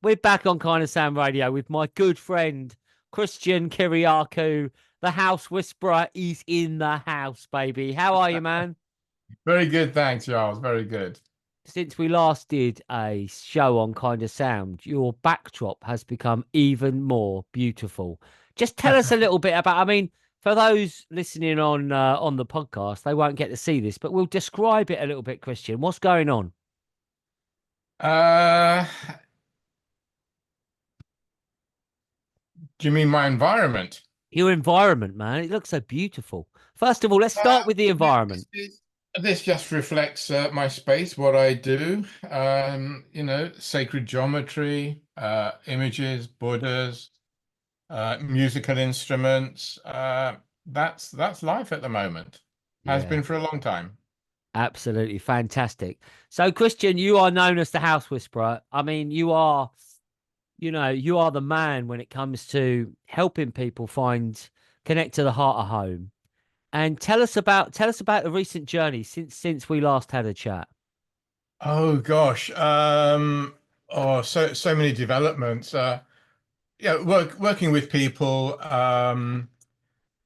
We're back on KindaSound Radio with my good friend Christian Kyriacou. The house whisperer is in the house, baby. How are you, man? Very good, thanks, Giles. Very good. Since we last did a show on KindaSound, your backdrop has become even more beautiful. Just tell us a little bit about. I mean, for those listening on the podcast, they won't get to see this, but we'll describe it a little bit, Christian. What's going on? Uh, do you mean my environment? Your environment, man. It looks so beautiful. First of all, let's start with the This, environment. is- this just reflects my space, what I do. Sacred geometry, images, Buddhas, musical instruments. That's life at the moment. Has Yeah. been for a long time. Absolutely fantastic. So, Christian, you are known as the House Whisperer. I mean, you are the man when it comes to helping people connect to the heart of home. And tell us about the recent journey since we last had a chat. Oh gosh. So many developments. Yeah, working with people.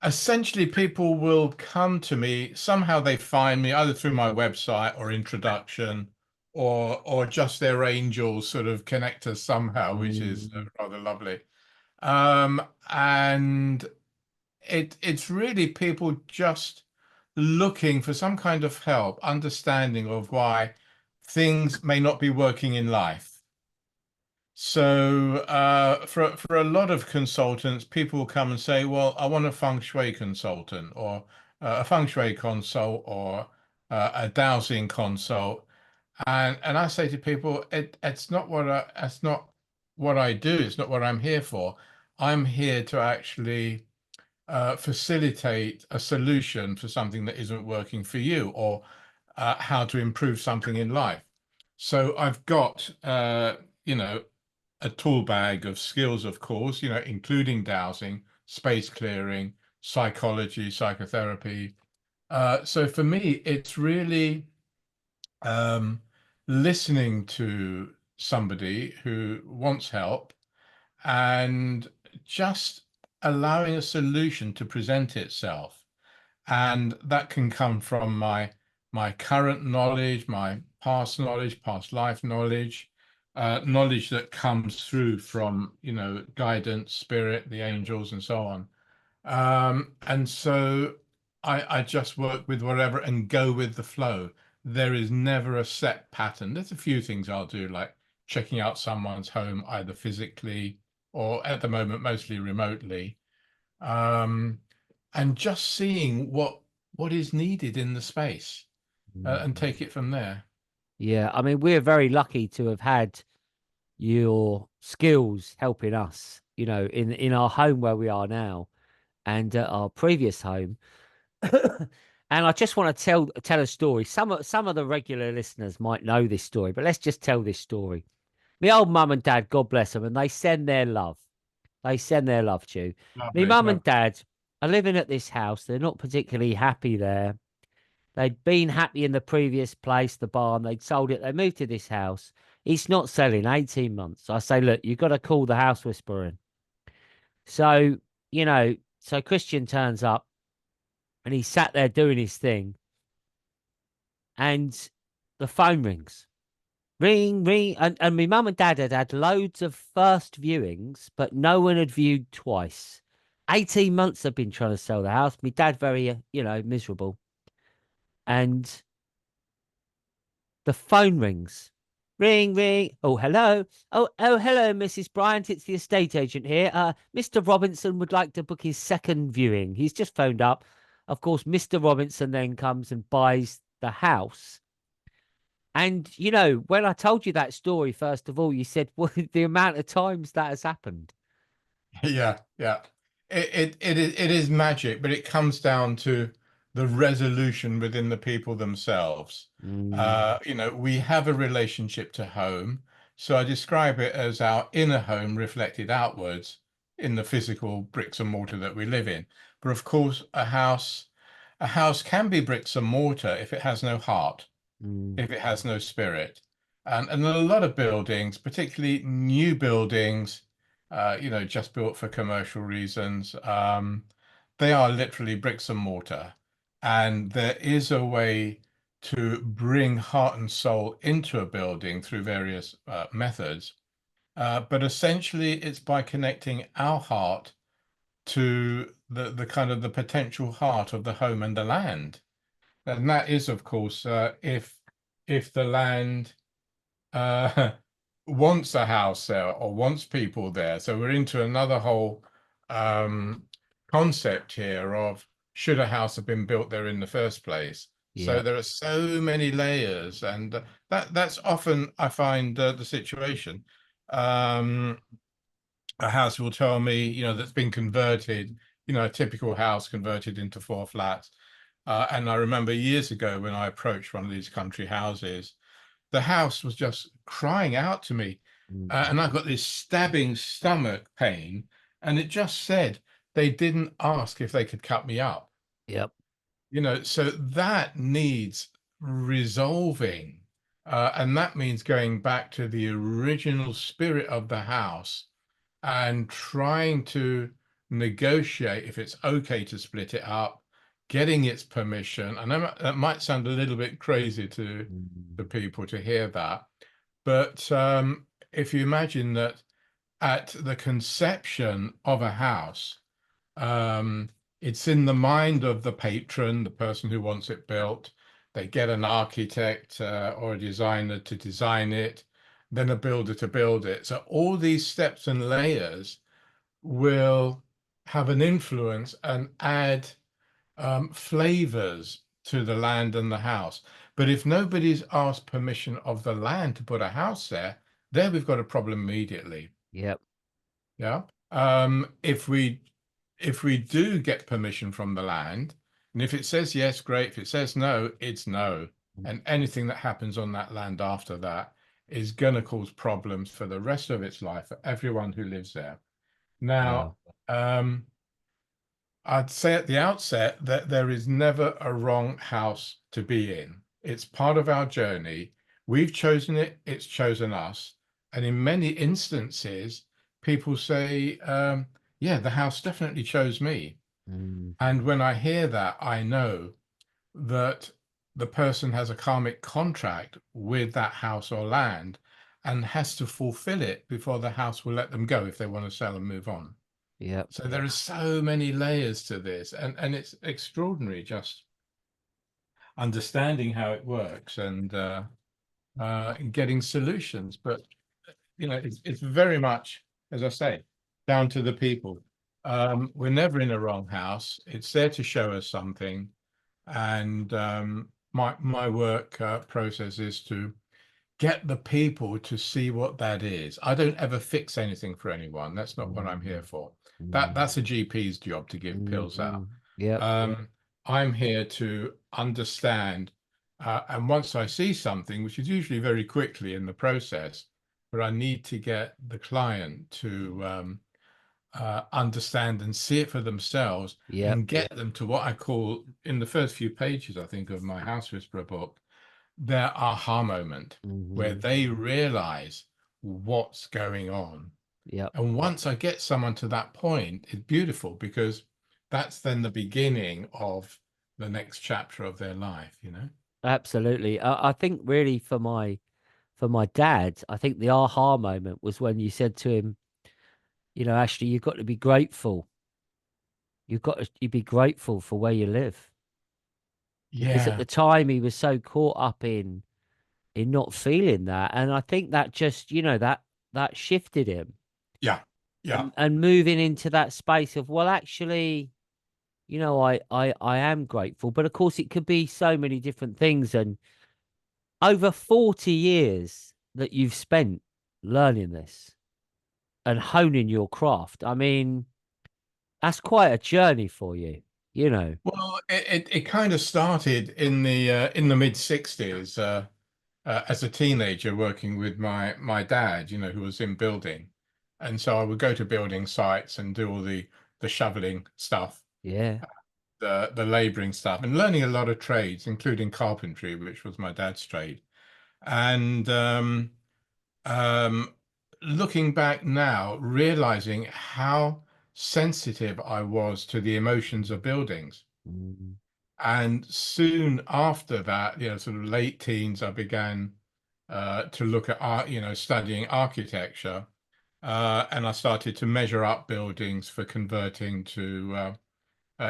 Essentially, people will come to me. Somehow they find me either through my website or introduction, or just their angels sort of connect us somehow, which is Mm, rather lovely. And it's really people just looking for some kind of help, understanding of why things may not be working in life. So for a lot of consultants, people will come and say, "Well, I want a feng shui consultant, or a feng shui consult, or a dowsing consult," and I say to people, it's not what I do. It's not what I'm here for. I'm here to actually facilitate a solution for something that isn't working for you, or how to improve something in life. So I've got, a tool bag of skills, of course, including dowsing, space clearing, psychology, psychotherapy. So for me, it's really um, listening to somebody who wants help and just allowing a solution to present itself. And that can come from my current knowledge, my past knowledge, past life knowledge, knowledge that comes through from, guidance, spirit, the angels, and so on. And so I just work with whatever and go with the flow. There is never a set pattern. There's a few things I'll do, like checking out someone's home, either physically or at the moment, mostly remotely. Um, and just seeing what is needed in the space, and mm. take it from there. Yeah, I mean, we're very lucky to have had your skills helping us, in our home where we are now and our previous home. And I just want to tell a story. Some of the regular listeners might know this story, but let's just tell this story. My old mum and dad, God bless them, and they send their love. They send their love to you. My Lovely, mum and lovely. dad are living at this house. They're not particularly happy there. They'd been happy in the previous place, the barn. They'd sold it. They moved to this house. It's not selling. 18 months. I say, look, you've got to call the house whisperer in. So, so Christian turns up and he sat there doing his thing, and the phone rings. Ring, ring. And my mum and dad had had loads of first viewings, but no one had viewed twice. 18 months they've been trying to sell the house. My dad very, miserable. And the phone rings. Ring, ring. Oh, hello. Oh, hello, Mrs. Bryant. It's the estate agent here. Mr. Robinson would like to book his second viewing. He's just phoned up. Of course, Mr. Robinson then comes and buys the house. And when I told you that story, first of all, you said, well, the amount of times that has happened. Yeah, yeah. It is magic, but it comes down to the resolution within the people themselves. Mm, We have a relationship to home, so I describe it as our inner home reflected outwards in the physical bricks and mortar that we live in. But of course, a house can be bricks and mortar if it has no heart, mm, if it has no spirit. And a lot of buildings, particularly new buildings, just built for commercial reasons, they are literally bricks and mortar. And there is a way to bring heart and soul into a building through various methods. But essentially, it's by connecting our heart to the kind of the potential heart of the home and the land. And that is, of course, if the land uh, wants a house there or wants people there. So we're into another whole um, concept here of should a house have been built there in the first place? So Yeah. there are so many layers, and that's often I find the situation. Um, a house will tell me, that's been converted, a typical house converted into four flats. And I remember years ago when I approached one of these country houses, the house was just crying out to me. Mm. And I got this stabbing stomach pain. And it just said they didn't ask if they could cut me up. Yep. So that needs resolving. And that means going back to the original spirit of the house and trying to negotiate if it's okay to split it up, getting its permission. And that might sound a little bit crazy to Mm. the people to hear that, but if you imagine that at the conception of a house, um, it's in the mind of the patron, the person who wants it built. They get an architect or a designer to design it, then a builder to build it. So all these steps and layers will have an influence and add flavors to the land and the house. But if nobody's asked permission of the land to put a house there we've got a problem immediately. Yep. Yeah. If we do get permission from the land, and if it says yes, great. If it says no, it's no. And anything that happens on that land after that is going to cause problems for the rest of its life for everyone who lives there. Now, Wow. I'd say at the outset that there is never a wrong house to be in. It's part of our journey. We've chosen it, it's chosen us. And in many instances, people say, yeah, the house definitely chose me. Mm. And when I hear that, I know that the person has a karmic contract with that house or land and has to fulfill it before the house will let them go if they want to sell and move on. Yep. So there are so many layers to this, and it's extraordinary just understanding how it works and getting solutions. But it's very much, as I say, down to the people. We're never in a wrong house. It's there to show us something, and my work process is to get the people to see what that is. I don't ever fix anything for anyone. That's not what I'm here Mm. for. Mm. That's a GP's job to give pills out. Mm. Yep. I'm here to understand, and once I see something, which is usually very quickly in the process, but I need to get the client to understand and see it for themselves Yep. and get them to what I call, in the first few pages, I think, of my House Whisperer book, their aha moment where Hmm. they realize what's going on. Yep. And once I get someone to that point, it's beautiful because that's then the beginning of the next chapter of their life. Absolutely. I think really for my dad, I think the aha moment was when you said to him, Ashley, you've got to be grateful. You've got to you be grateful for where you live. Because at Yeah, the time he was so caught up in not feeling that. And I think that just, that shifted him yeah, yeah. and moving into that space of, well, actually, I am grateful. But of course it could be so many different things. And over 40 years that you've spent learning this and honing your craft. I mean, that's quite a journey for you, you know. Well, it kind of started in the mid 60s as a teenager working with my dad, who was in building. And so I would go to building sites and do all the shoveling stuff, Yeah. the laboring stuff, and learning a lot of trades, including carpentry, which was my dad's trade. And um, looking back now, realizing how sensitive I was to the emotions of buildings. Mm. And soon after that, sort of late teens, I began to look at art, studying architecture. And I started to measure up buildings for converting to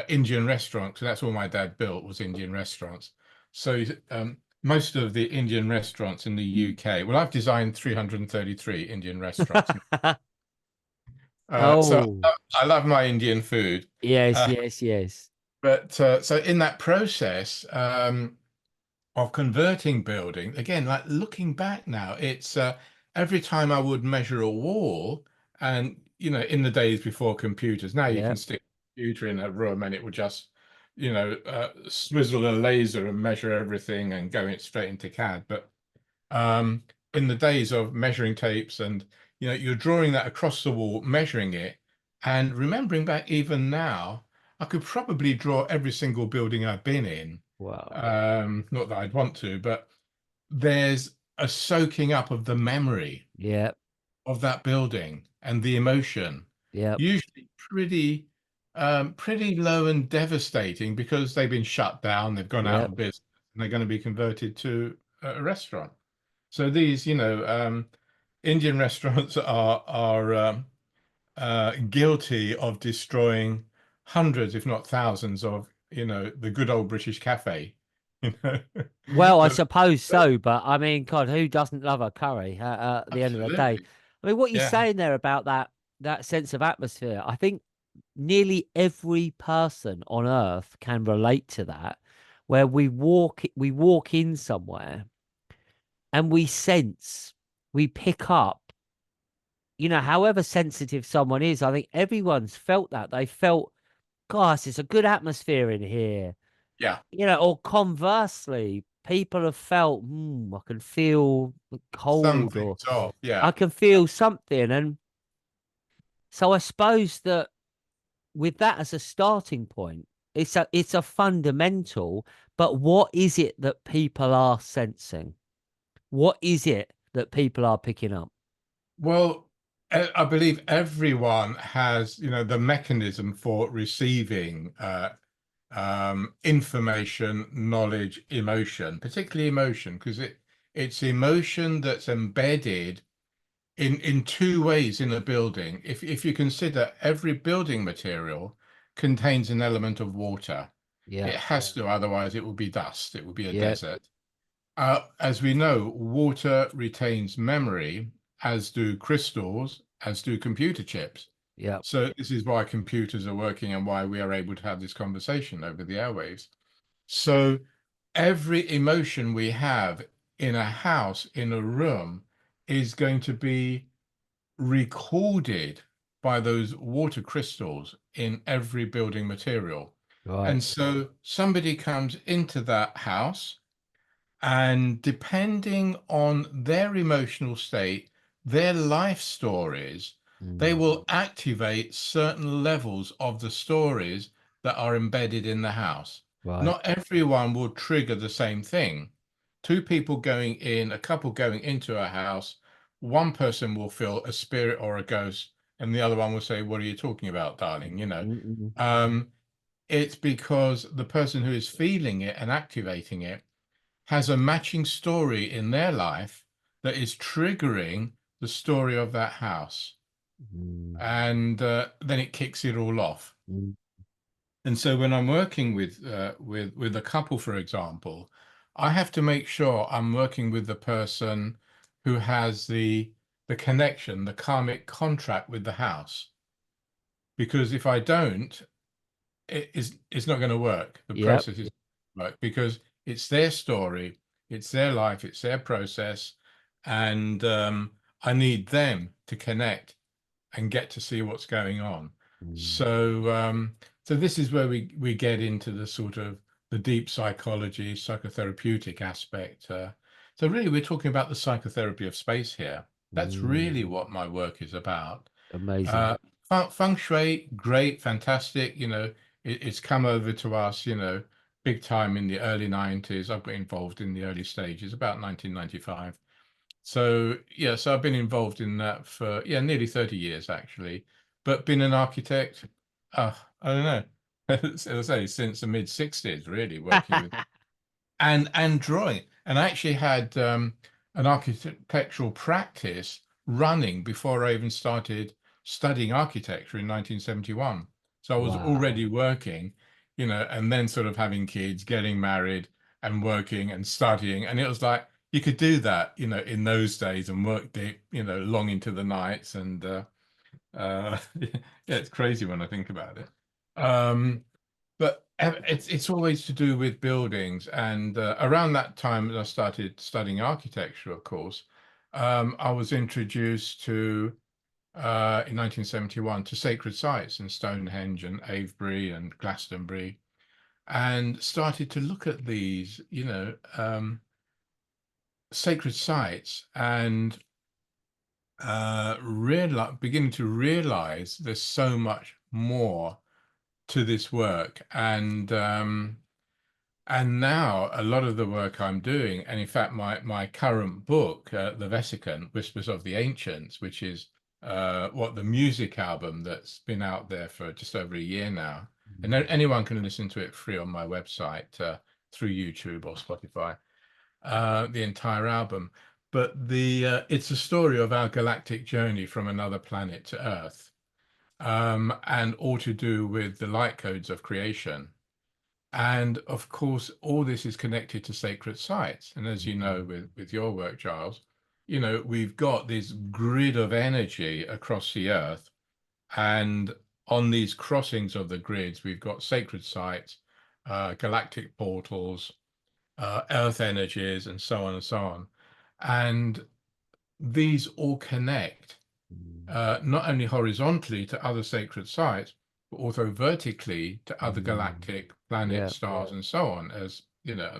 Indian restaurants. That's all my dad built was Indian restaurants. So most of the Indian restaurants in the UK, well, I've designed 333 Indian restaurants. So Oh, I love my Indian food. yes, Uh, yes, yes. but so in that process, of converting building again, like looking back now, it's every time I would measure a wall, and in the days before computers, now you Yeah. can stick a computer in a room and it would just swizzle a laser and measure everything and go it straight into CAD. But um in the days of measuring tapes, and you're drawing that across the wall, measuring it, and remembering back, even now I could probably draw every single building I've been in. Wow. Not that I'd want to, but there's a soaking up of the memory Yep. of that building and the emotion, Yep. usually pretty low and devastating, because they've been shut down, they've gone out Yep. of business, and they're going to be converted to a restaurant. So these, Indian restaurants are guilty of destroying hundreds, if not thousands, of the good old British cafe. You know, Well, I But- suppose so, but I mean, God, who doesn't love a curry at the end of the day? absolutely, I mean, what you're yeah, saying there about that sense of atmosphere, I think nearly every person on earth can relate to that, where we walk in somewhere and we sense, we pick up, however sensitive someone is. I think everyone's felt that. They felt, gosh, it's a good atmosphere in here. yeah, Or conversely, people have felt, I can feel the cold, or something's off, yeah. I can feel something. And so I suppose that with that as a starting point, it's a fundamental, but what is it that people are sensing? What is it that people are picking up? Well, I believe everyone has, the mechanism for receiving information, knowledge, emotion, particularly emotion, because it's emotion that's embedded in two ways in a building. If you consider, every building material contains an element of water. Yeah, It has to, otherwise it will be dust, it will be a yeah, desert. As we know, water retains memory, as do crystals, as do computer chips. yeah. So this is why computers are working and why we are able to have this conversation over the airwaves. So every emotion we have in a house, in a room, is going to be recorded by those water crystals in every building material. Right. And so somebody comes into that house, and depending on their emotional state, their life stories, they Mm, will activate certain levels of the stories that are embedded in the house. right. Not everyone will trigger the same thing. Two people going in, a couple going into a house, one person will feel a spirit or a ghost, and the other one will say, "What are you talking about, darling?" Mm-mm. It's because the person who is feeling it and activating it has a matching story in their life that is triggering the story of that house, Mm, and then it kicks it all off. mm. And so when I'm working with a couple, for example, I have to make sure I'm working with the person who has the connection, the karmic contract with the house. Because if I don't, it's not going to work. The Yep. process is work, because it's their story, it's their life, it's their process, and I need them to connect and get to see what's going on. Mm, So this is where we get into the sort of the deep psychology, psychotherapeutic aspect. So really, we're talking about the psychotherapy of space here. That's mm. really what my work is about. Amazing. Feng Shui, great, fantastic. It's come over to us, big time in the early 90s. I got involved in the early stages, about 1995. So yeah, so I've been involved in that for nearly 30 years actually, but been an architect, I don't know, as I say, since the mid 60s, really working with and drawing. And I actually had an architectural practice running before I even started studying architecture in 1971. So I was already Wow. working, and then sort of having kids, getting married and working and studying. And it was like you could do that, in those days and work deep, long into the nights. And yeah, it's crazy when I think about it. But it's always to do with buildings. And around that time that I started studying architecture, of course, I was introduced to, in 1971, to sacred sites in Stonehenge and Avebury and Glastonbury, and started to look at these, sacred sites and beginning to realize there's so much more to this work. And now a lot of the work I'm doing, and in fact, my current book, The Vesicant, Whispers of the Ancients, which is what the music album that's been out there for just over a year now, and anyone can listen to it free on my website through YouTube or Spotify, the entire album. But it's a story of our galactic journey from another planet to Earth, and all to do with the light codes of creation. And of course, all this is connected to sacred sites. And as you know, with your work, Giles, we've got this grid of energy across the earth. And on these crossings of the grids, we've got sacred sites, galactic portals, earth energies, and so on and so on. And these all connect, not only horizontally to other sacred sites, but also vertically to other galactic planets, Yeah. stars, and so on, as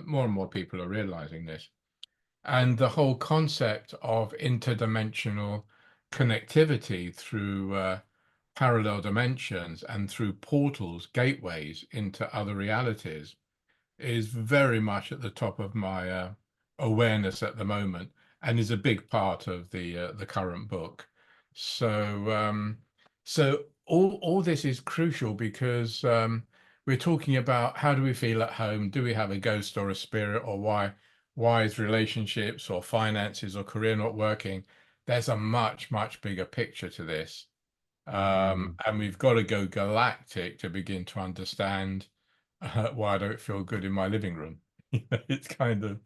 more and more people are realizing this. And the whole concept of interdimensional connectivity through parallel dimensions and through portals, gateways into other realities is very much at the top of my awareness at the moment, and is a big part of the current book. So so all this is crucial because we're talking about how do we feel at home? Do we have a ghost or a spirit, or why is relationships or finances or career not working? There's a much bigger picture to this. And we've got to go galactic to begin to understand why I don't feel good in my living room. It's kind of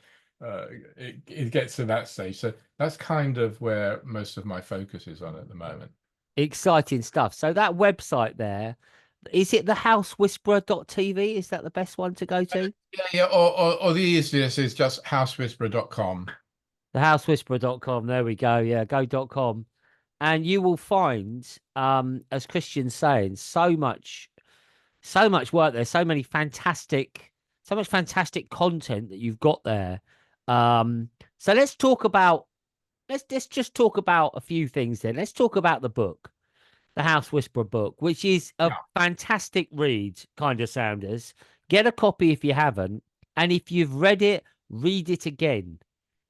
it gets to that stage. So that's kind of where most of my focus is on at the moment. Exciting stuff. So that website there, is it the housewhisperer.tv? Is that the best one to go to? Yeah, or the easiest is just housewhisperer.com. The housewhisperer.com. There we go. Yeah, go.com. And you will find, as Christian's saying, so much work there, so much fantastic content that you've got there. So let's just talk about a few things then. Let's talk about the book, the House Whisperer book, which is a Yeah, fantastic read, kind of sounders. Get a copy if you haven't. And if you've read it, read it again.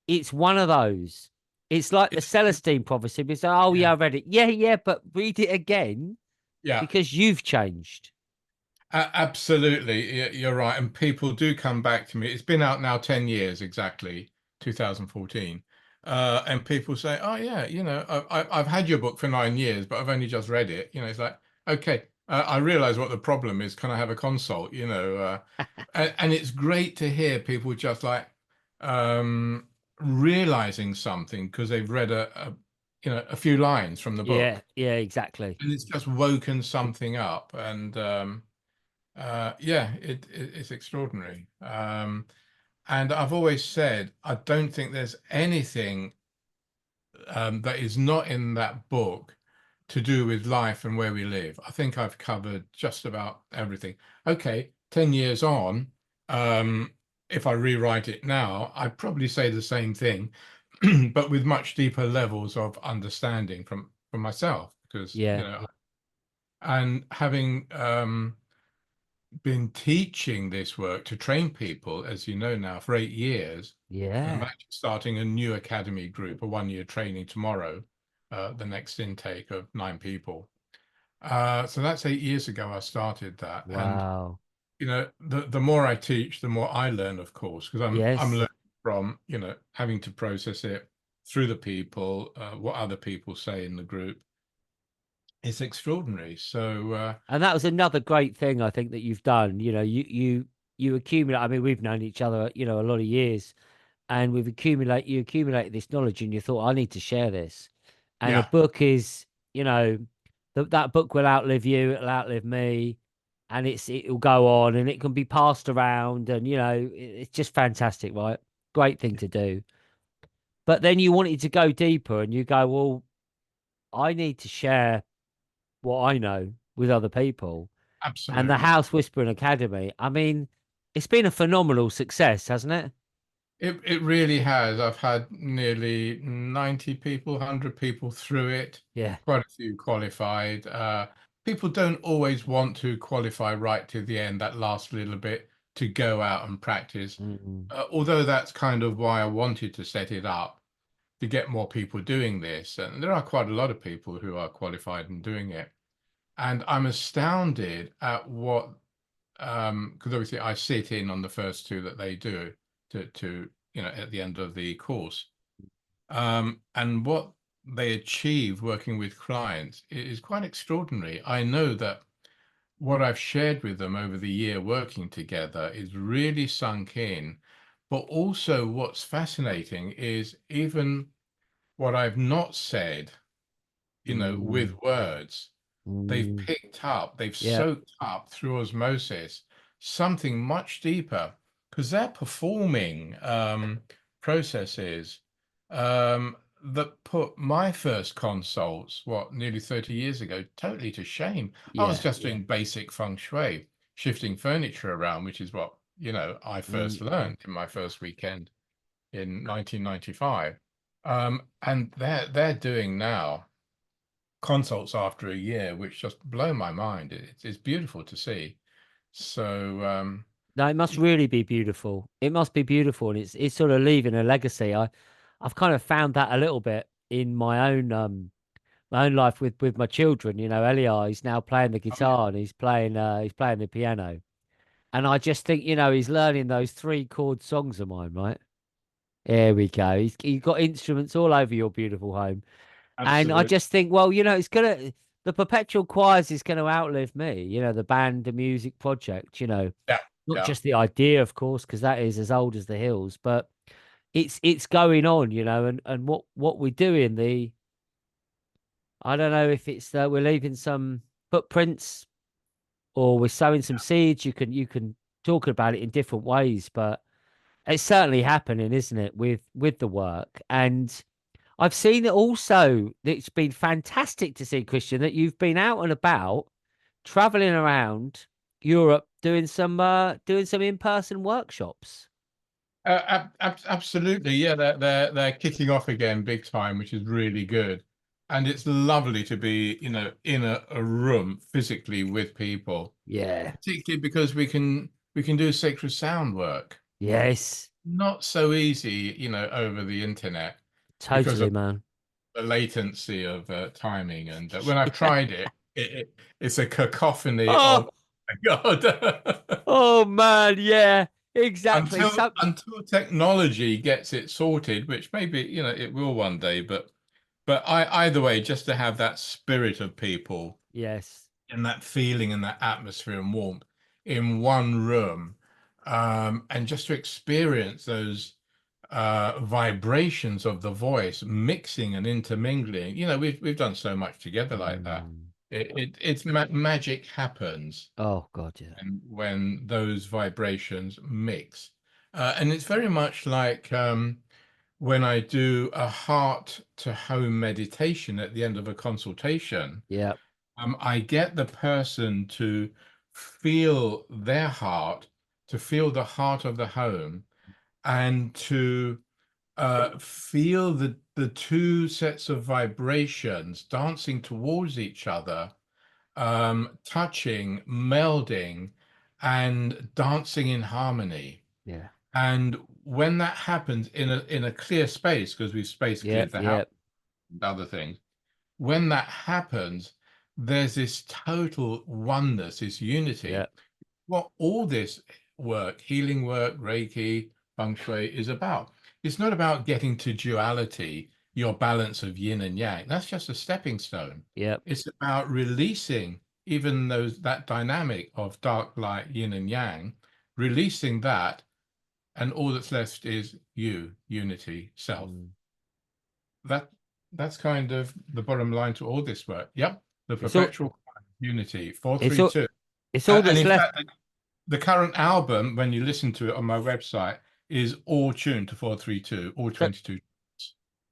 It's one of those. It's like the it's Celestine prophecy. It's like, oh yeah, yeah, I read it. Yeah, yeah, but read it again yeah. because you've changed. Absolutely, you're right. And people do come back to me. It's been out now 10 years exactly, 2014. And people say, "Oh yeah, I've had your book for 9 years, but I've only just read it." It's like, okay, I realize what the problem is. Can I have a consult? And it's great to hear people just like um, realizing something because they've read a few lines from the Yeah, book, yeah, exactly. and it's just woken something up. And yeah, it's extraordinary. And I've always said, I don't think there's anything that is not in that book to do with life and where we live. I think I've covered just about everything. Okay, 10 years on, um, if I rewrite it now, I'd probably say the same thing, but with much deeper levels of understanding from myself, because, Yeah, and having been teaching this work to train people, as you know now, for 8 years. And I'm Yeah. actually starting a new academy group, a 1 year training tomorrow, the next intake of 9 people. So that's 8 years ago I started that. And Wow. the more I teach, the more I learn, of course, because I'm Yes. learning from, having to process it through the people, what other people say in the group. It's extraordinary. So And that was another great thing I think that you've done. You accumulate. I mean, we've known each other, a lot of years, and you accumulated this knowledge, and you thought, I need to share this. And a yeah, book is, you know, that book will outlive you, it'll outlive me, and it'll go on, and it can be passed around, and it's just fantastic, right? Great thing to do. But then you wanted to go deeper, and you go, well, I need to share what I know with other people. And the absolutely. House Whispering Academy, I mean, it's been a phenomenal success, hasn't it? It really has. I've had nearly 90 people, 100 people through it, Yeah. quite a few qualified. People don't always want to qualify right to the end, that last little bit to go out and practice. Mm. Although that's kind of why I wanted to set it up, to get more people doing this. And there are quite a lot of people who are qualified and doing it. And I'm astounded at what because obviously I sit in on the first two that they do to at the end of the course. And what they achieve working with clients is quite extraordinary. I know that what I've shared with them over the year working together is really sunk in. But also what's fascinating is even what I've not said, with Mm. words, they've Mm. picked up, they've Yep. soaked up through osmosis something much deeper because they're performing processes that put my first consults, nearly 30 years ago, totally to shame. I was Yeah. just doing basic feng shui, shifting furniture around, which is what, I first Mm. learned in my first weekend in 1995. And they're doing now consults after a year, which just blow my mind. It's beautiful to see. So No, it must really be beautiful. It must be beautiful, and it's sort of leaving a legacy. I've kind of found that a little bit in my own life with my children. Eliar, he's now playing the oh, yeah, guitar and he's playing the piano. And I just think, he's learning those three chord songs of mine, right? There we go. He's got instruments all over your beautiful home. And I absolutely. just think, well, the perpetual choirs is gonna outlive me, the band, the music project, Yeah, not yeah. just the idea, of course, because that is as old as the hills, but it's going on, and what we're doing, I don't know if it's that we're leaving some footprints or we're sowing some seeds. You can talk about it in different ways, but it's certainly happening, isn't it, with the work. And I've seen it also. It's been fantastic to see, Christian, that you've been out and about, traveling around Europe, doing some in-person workshops. Absolutely. Yeah, they're kicking off again big time, which is really good. And it's lovely to be, in a room physically with people, Yeah. particularly because we can do sacred sound work. Yes. Not so easy, over the internet because Totally, man. the latency of timing. And when I've tried it's a cacophony Oh, of, my God. oh man, yeah, exactly. Until until technology gets it sorted, which maybe, it will one day, but either way, just to have that spirit of people Yes. and that feeling and that atmosphere and warmth in one room, and just to experience those vibrations of the voice mixing and intermingling. We've done so much together like that. Mm. It's magic happens Oh God, yeah. and when those vibrations mix. And it's very much like when I do a heart to home meditation at the end of a consultation. Yeah. I get the person to feel their heart, to feel the heart of the home, and to feel the two sets of vibrations dancing towards each other, touching, melding, and dancing in harmony. Yeah. And when that happens in a clear space, because we've space cleared Yep. the house Yep. and other things, when that happens, there's this total oneness, this unity. Yep. What all this work, healing work, Reiki, Feng Shui is about. It's not about getting to duality, your balance of yin and yang. That's just a stepping stone. Yep. It's about releasing even that dynamic of dark light, yin and yang, releasing that, and all that's left is you, unity, self. Mm. That that's kind of the bottom line to all this work. Yep, the It's all. perpetual unity, It's all. 432. It's all And that's in left. fact, the current album, when you listen to it on my website, is all tuned to 432, all So, 22.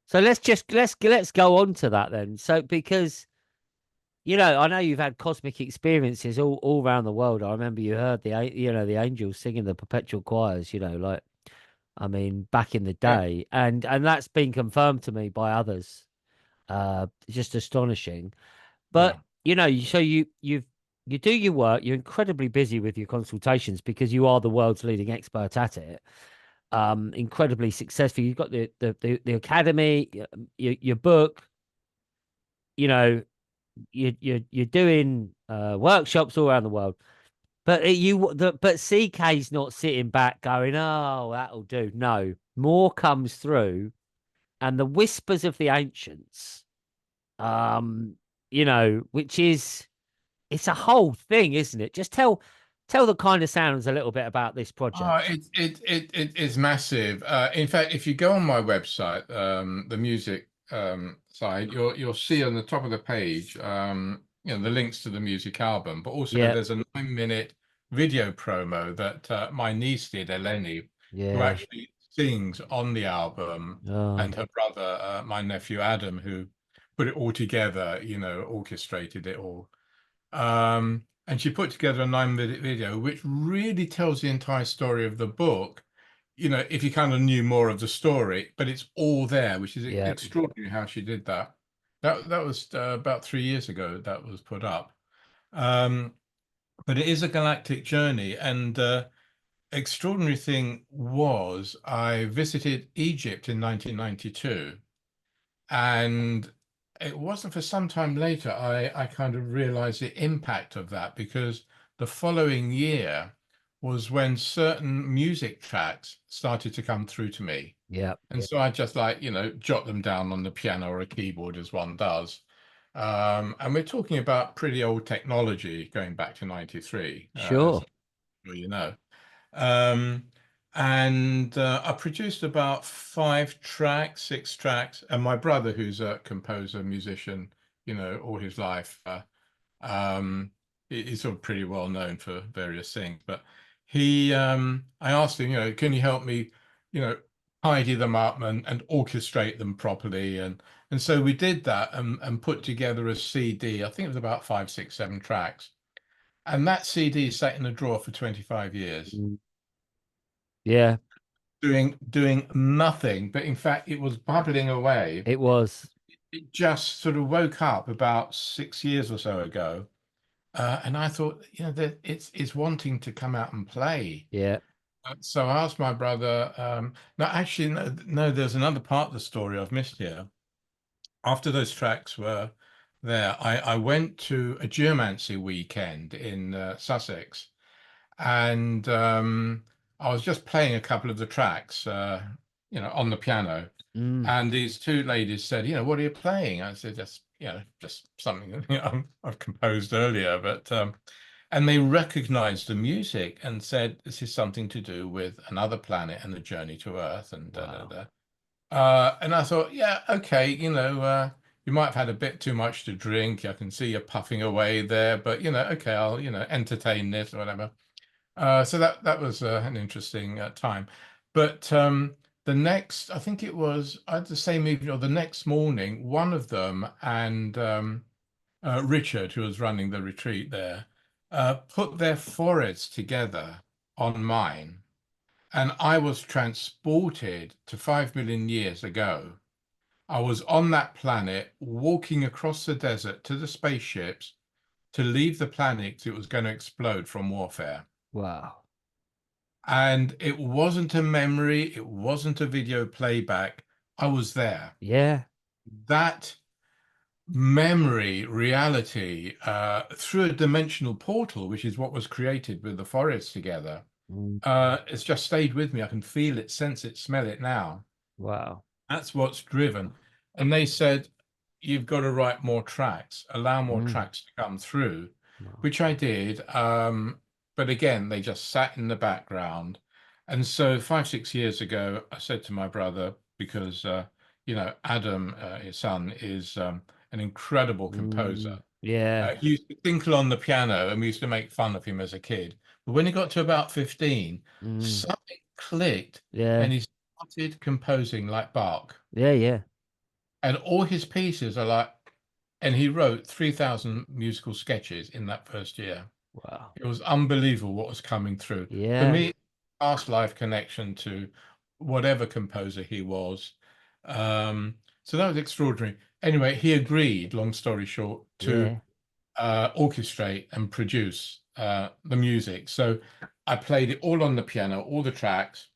so let's go on to that then. So because I know you've had cosmic experiences all around the world. I remember you heard the angels singing the perpetual choirs. Like I mean, back in the Yeah, day, and that's been confirmed to me by others. Just astonishing. yeah. But so you do your work. You're incredibly busy with your consultations because you are the world's leading expert at it. Incredibly successful. You've got the academy, your book. You know, you're doing workshops all around the world. But but CK's not sitting back going, "Oh, that'll do." No, more comes through, and the whispers of the ancients. Um, which is it's a whole thing, isn't it? Just tell the kind of sounds a little bit about this Oh, project. it is massive. In fact, if you go on my website, the music side, you'll see on the top of the page, the links to the music album, but also Yeah, there's a 9-minute video promo that my niece did, Eleni, who yeah. actually sings on the album, Oh, and her brother, my nephew Adam, who put it all together, orchestrated it all. And she put together a 9-minute video, which really tells the entire story of the book. If you kind of knew more of the story, but it's all there, which is yeah, extraordinary how she did that. That was about 3 years ago that was put up. Um, but it is a galactic journey, and extraordinary thing was I visited Egypt in 1992. And it wasn't for some time later I kind of realized the impact of that, because the following year was when certain music tracks started to come through to me. yeah. And so I just jot them down on the piano or a keyboard as one does. And we're talking about pretty old technology going back to 93, as Sure. I'm sure you know. Um, and I produced about 5 tracks, 6 tracks. And my brother, who's a composer, musician, all his life, um, he's sort of pretty well known for various things. But I asked him, can you help me, you know, tidy them up and orchestrate them properly? And so we did that and put together a CD. I think it was about 5, 6, 7 tracks. And that CD sat in a drawer for 25 years. Mm. Yeah, Doing nothing, but in fact it was bubbling away. it was. It just sort of woke up about 6 years or so ago, and I thought, that it's wanting to come out and play. Yeah. So I asked my brother. No, actually, no, no, there's another part of the story I've missed here. After those tracks were there, I went to a geomancy weekend in Sussex, and I was just playing a couple of the tracks, on the piano. Mm. And these two ladies said, what are you playing? I said, just something I've composed earlier. But and they recognized the music and said, this is something to do with another planet and the journey to Earth and da da Wow. da. And I thought, yeah, okay, you might have had a bit too much to drink. I can see you puffing away there, but okay, I'll entertain this or whatever. So that was an interesting time. But I think it was the same evening or the next morning, one of them and Richard, who was running the retreat there, put their foreheads together on mine. And I was transported to 5 million years ago. I was on that planet, walking across the desert to the spaceships to leave the planet 'cause it was going to explode from warfare. Wow. And it wasn't a memory, it wasn't a video playback. I was there. Yeah. That memory reality through a dimensional portal, which is what was created with the forest together, Mm. it's just stayed with me. I can feel it, sense it, smell it now. Wow. That's what's driven. And they said, you've got to write more tracks, allow more Mm. tracks to come through, Wow. which I did. But again, they just sat in the background. And so 5, 6 years ago, I said to my brother, because, Adam, his son, is an incredible composer. Mm. Yeah. He used to tinkle on the piano and we used to make fun of him as a kid. But when he got to about 15, Mm. something clicked and Yeah. he started composing like Bach. Yeah. Yeah. And all his pieces are like, and he wrote 3,000 musical sketches in that first year. Wow. It was unbelievable what was coming through. For Yeah. me, past life connection to whatever composer he was. So that was extraordinary. Anyway, he agreed, long story short, to Yeah. orchestrate and produce the music. So I played it all on the piano, all the tracks.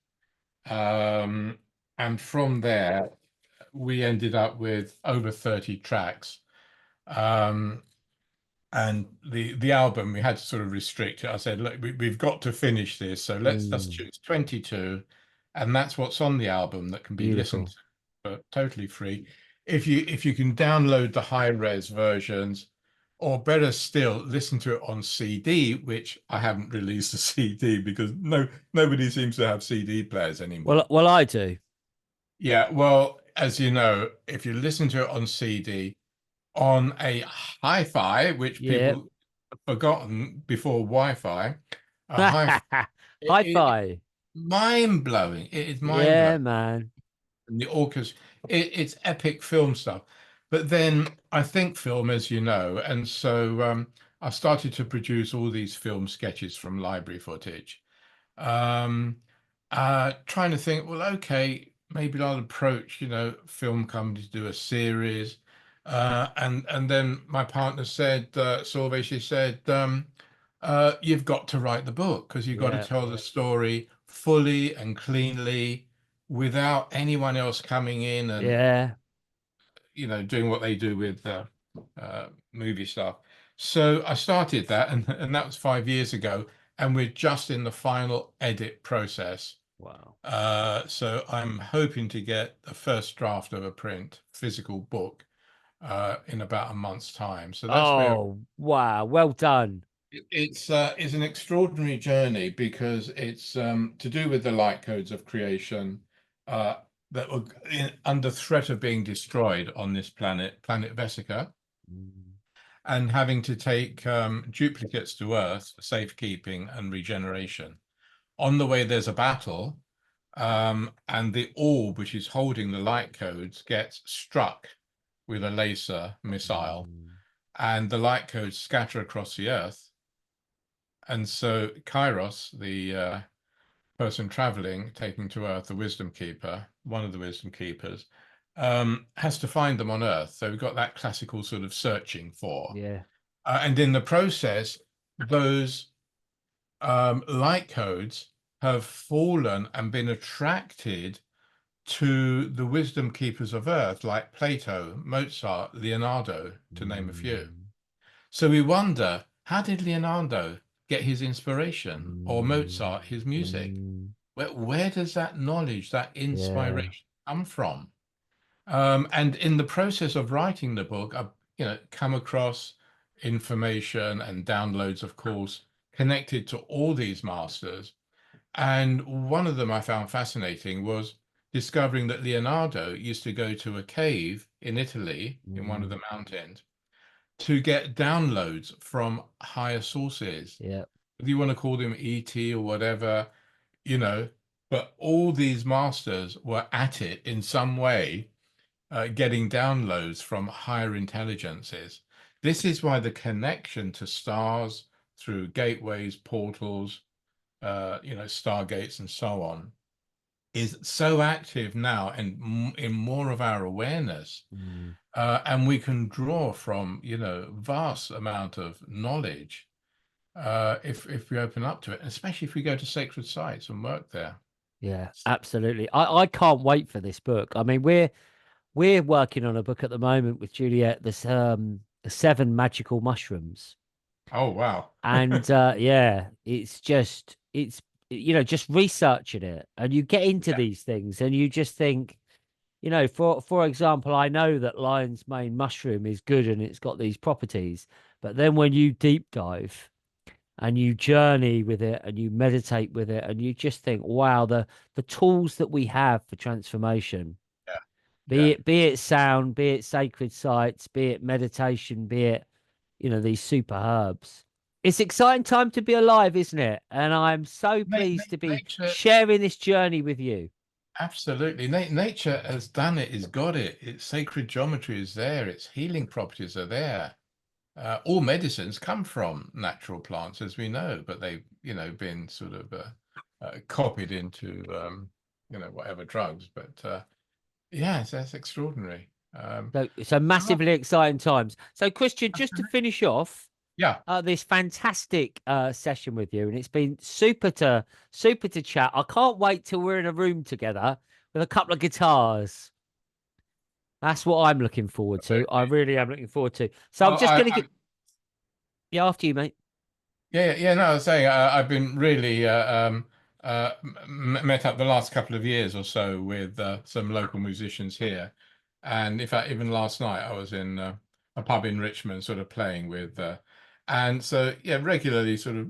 Um, and from there, we ended up with over 30 tracks. Um, and the album, we had to sort of restrict it. I said, look, we've got to finish this. So let's just Mm. choose 22. And that's what's on the album that can be listened Beautiful. to for totally free. If you can download the high res versions, or better still, listen to it on CD, which I haven't released a CD because nobody seems to have CD players Well, anymore. well, I do. Yeah, well, as you know, if you listen to it on CD, on a hi-fi, which Yeah. people have forgotten before Wi-Fi, a hi-fi, High it five. mind-blowing. It is Yeah, mind-blowing. man. And the orchestra, it's epic film stuff. But then I think film, as you know, and so I started to produce all these film sketches from library footage. Um, Trying to think, well, okay, maybe I'll approach, film companies to do a series. And then my partner said, Solveig, she said, you've got to write the book because you've got to Yeah. tell the story fully and cleanly without anyone else coming in and, Yeah. doing what they do with movie stuff. So I started that, and that was 5 years ago, and we're just in the final edit process. Wow. So I'm hoping to get the first draft of a print physical book in about a month's time. So that's where Oh, wow. Well done. it's an extraordinary journey because it's to do with the light codes of creation uh, that were under threat of being destroyed on this planet Vesica, Mm. and having to take duplicates to Earth for safekeeping and regeneration. On the way, there's a battle, and the orb, which is holding the light codes, gets struck with a laser missile, Mm. and the light codes scatter across the Earth. And so Kairos, the person traveling, taking to Earth, the Wisdom Keeper, one of the Wisdom Keepers, has to find them on Earth. So we've got that classical sort of searching for. Yeah. And in the process, those light codes have fallen and been attracted to the wisdom keepers of Earth, like Plato, Mozart, Leonardo, to name a few. Mm. So we wonder, how did Leonardo get his inspiration, or Mm. Mozart his music? Mm. Where does that knowledge, that Yeah. inspiration come from? And in the process of writing the book, I've come across information and downloads, of course, connected to all these masters. And one of them I found fascinating was discovering that Leonardo used to go to a cave in Italy, in one of Mm. the mountains, to get downloads from higher sources. Yeah. If you want to call them ET or whatever, you know, but all these masters were at it in some way, getting downloads from higher intelligences. This is why the connection to stars through gateways, portals, stargates and so on is so active now and in more of our awareness. Mm. And we can draw from, vast amount of knowledge if we open up to it, especially if we go to sacred sites and work there. Yeah, absolutely. I can't wait for this book. I mean, we're working on a book at the moment with Juliet, this the Seven Magical Mushrooms. Oh wow. And yeah, it's just researching it and you get into Yeah, these things and you just think, for example, I know that lion's mane mushroom is good and it's got these properties, but then when you deep dive and you journey with it and you meditate with it and you just think, wow, the tools that we have for transformation, yeah, be yeah. it sound, be it sacred sites, be it meditation, be it, these super herbs. It's exciting time to be alive, isn't it? And I'm so pleased to be Nature, sharing this journey with you. absolutely. Nature has done it, has got it. Its sacred geometry is there. Its healing properties are there. All medicines come from natural plants, as we know, but they've, been sort of copied into, whatever drugs. But yes, that's extraordinary. So massively exciting times. So Christian, just to finish off Yeah, this fantastic session with you, and it's been super to chat. I can't wait till we're in a room together with a couple of guitars. That's what I'm looking forward to. I absolutely. really am looking forwut to. So I'm Well, just gonna get yeah after you, mate. yeah. No, I was saying I've been really met up the last couple of years or so with some local musicians here, and in fact, even last night I was in a pub in Richmond, sort of playing with, and so yeah, regularly, sort of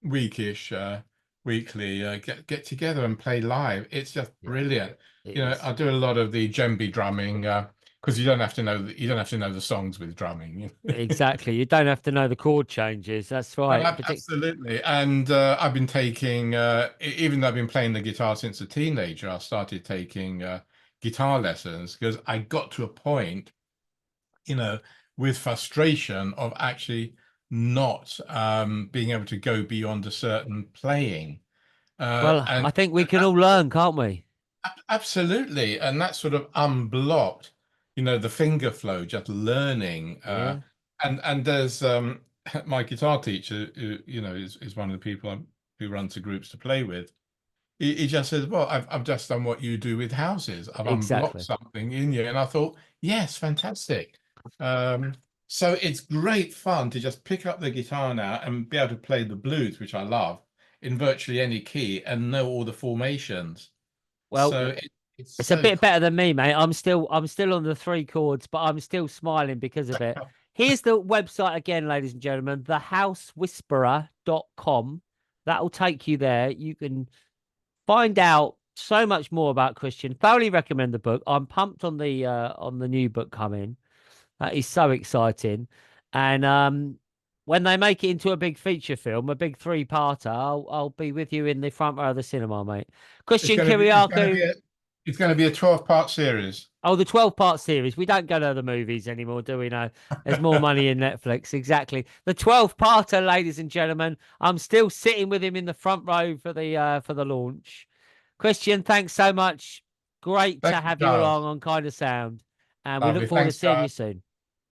weekish, weekly, get together and play live. It's just Yeah, brilliant. it is. I do a lot of the djembe drumming because you don't have to know the songs with drumming. Exactly. You don't have to know the chord changes. That's right. Absolutely. And I've been taking, even though I've been playing the guitar since a teenager, I started taking guitar lessons because I got to a point, you know, with frustration of actually not being able to go beyond a certain playing. Well, And I think we can all learn, can't we? absolutely. And that sort of unblocked, the finger flow, just learning. Yeah, And there's my guitar teacher, who, is one of the people who runs the groups to play with. He just says, well, I've just done what you do with houses. I've unblocked exactly. something in you. And I thought, yes, fantastic. Um, so it's great fun to just pick up the guitar now and be able to play the blues, which I love, in virtually any key and know all the formations. Well, So it's it's a so bit better than me, mate. I'm still on the three chords, but I'm still smiling because of it. Here's the website again, ladies and gentlemen, thehousewhisperer.com. That'll take you there. You can find out so much more about Christian. Thoroughly recommend the book. I'm pumped on the new book coming. That is so exciting. And when they make it into a big feature film, a big three-parter, I'll be with you in the front row of the cinema, mate. it's Christian going to be it's going to Kyriacou. be a it's going to be a 12-part series. Oh, the 12-part series. We don't go to the movies anymore, do we? No. There's more money in Netflix. Exactly. The 12-parter, ladies and gentlemen. I'm still sitting with him in the front row for the launch. Christian, thanks so much. Great to Thank you, have you along Giles. on KindaSound. And we look Lovely. forward to Thanks, seeing you Giles. soon.